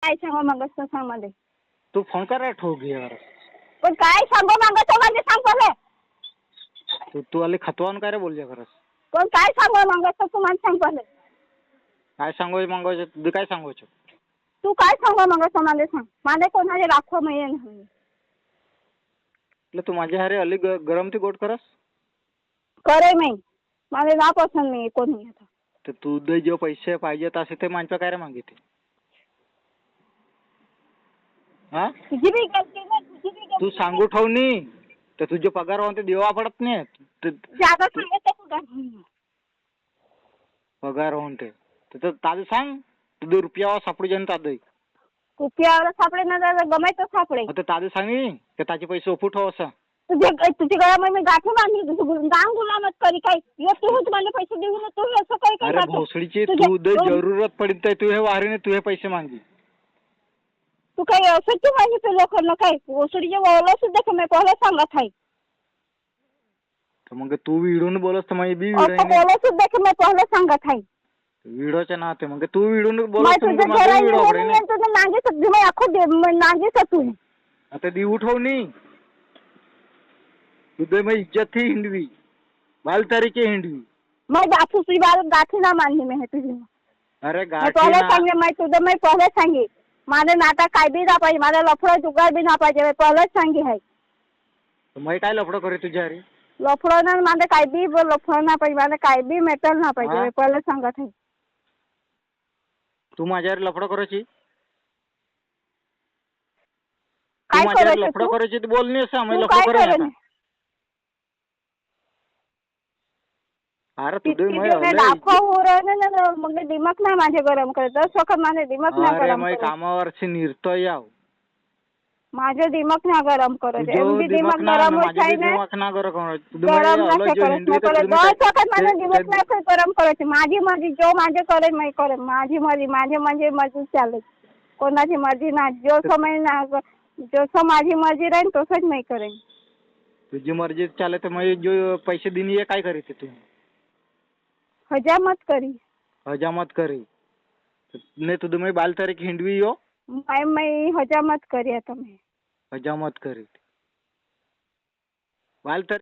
काय सांगू मागस तर सांग मला. तू फोन करा ठोक यार. पण काय सांगू मागस म्हणजे सांग पहिले. तू आले खतवान काय रे बोलल्या खरंच. पण काय सांगू मागस तर तू मला सांग पहिले. काय सांगू मागवायचं तुझं काय सांगायचं. तू काय सांगू मागस मला सांग. माझे कोणाचे राखो नाही आहे. तू माझ्या हारे अली गरम ती गोट करस. करे नाही मला ना पसंत नाही कोणी आता. तर तू जे पैसे पाहिजेत असे ते माझ्या काय रे मागितले. हा तुझी बी गलती नाही तुझी बी गलती. तू सांगू ठेवनी तर तुझे पगार होते देवा पडत नाही. जागा सांगितलं कुठं. पगार होते तर ताज सांग तुझे रुपया सापडू जन ताज रुपयावर सापडे ना गमायचं सापडे. आता ताज सांगी की त्याचे पैसे ओपू ठेव असं. तुझ्या गळ्यामध्ये मी गाठी बांधली तुझं दाम गुलामत करी काय तू मला पैसे देऊ ना तू असं काही काय. अरे भोसडीची तू जरूरत पडत आहे तू हे वारीने तू हे पैसे मागी. तू काही असं तू माहिती लोकांना काय ओसडीचे वळलं सुद्धा कमी पहिला सांगत आहे. मग तू विडून बोलस तर मग बी बोला सुद्धा कमी पहिला सांगत आहे. विडोच्या नाते मग तू विडून बोलस तुझं नागे सब्जी मी आखो नागे तू आता दी उठवणी तुझे मग इज्जत थी हिंडवी बाल तारीखे हिंडवी मैं गाठी तुझी बाल गाठी ना मानली मी तुझी. अरे पहिले सांगे मैं तुझं मी पहिले सांगे माझं नाटा काय बी ना पाहिजे माझा लफडं जुगार बी ना पाहिजे पहिलेच सांगे आहे. मग काय लफडं करे तुझ्या अरे लफडं ना माझं काय बी लफडं ना पाहिजे माझं काय बी मेटल ना पाहिजे पहिलेच सांगत आहे. तू माझ्यावर लफडं करायची काय करायचं लफडं करायची बोल नाही असं आम्ही काय लफडं करायचं. करायचं अरे तुझे मग दिमाग नाही माझे गरम करत सखत माझे दिमाग नाही गरम करत. कामावरची निर्तो याव माझे दिमाग ना गरम करत दिमाग गरम आहे ना गरम करायची माझी मर्जी जो माझे करे मी करे माझी मर्जी माझे म्हणजे मर्जी चालत कोणाची मर्जी ना जो समय ना जसं माझी मर्जी राहील तसंच मी करेन. तुझी मर्जी चालत मग जो पैसे दिनी काय करीत तू हजामत करी हजामत करी नाही तुझं मी बाल तारीख हिंडवी यो मैं हजामत करी आता मैं हजामत करी बाल तारीख